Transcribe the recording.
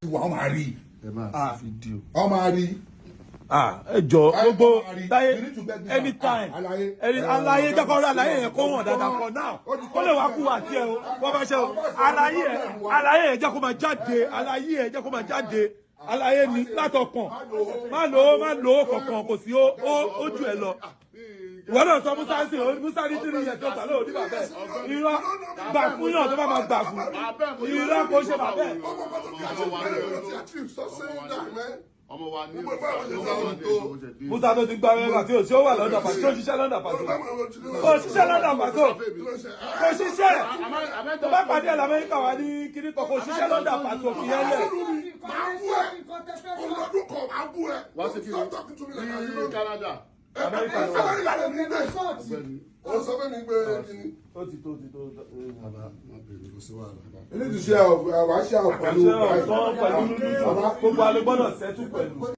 ìwà ọmọ àrí. ọmọ àrí. ẹ jọ gbogbo láyé anytime àlàyé jẹ́kọ̀ọ́ àlàyé yẹn kó wọ̀n dáadáa for now kó lè wá kú àti ẹ̀ o wọ́n bá ṣe o àlàyé yẹn jẹ́ kó máa jáde àlàyé yẹn jẹ́ kó máa jáde àlàyé ni látọkàn má lò ó kankan kò sí ojú ẹ lọ. ìwọ náà sọ Musa sí Musa ní 3 years tó gbà lóò ní bàbá ẹ irọ́ gbà fún yàn tó bá máa gbà fún irọ́ kò ṣe bàbá ẹ. ọmọ wa ní Musa tó ti gbá mẹ́fà tí ó wà lọ́dọ̀ pàtó tó ṣiṣẹ́ lọ́dọ̀ pàtó ó ṣiṣẹ́ lọ́dọ̀ pàtó kò ṣiṣẹ́ tó bá pàdé ẹ̀ l'Amẹ́ríkà wà ní kíní kan kò ṣiṣẹ́ lọ́dọ̀ pàtó fi yẹn lẹ̀. wá sí kí ní Canada. Amẹ́ríkà ló wà. ó sọ fún mi pé kíni. ó ti tó. ilé ìtúsí àwọn àṣà pẹ̀lú gbogbo alẹ́ gbọ́dọ̀ sẹ́tù pẹ̀lú.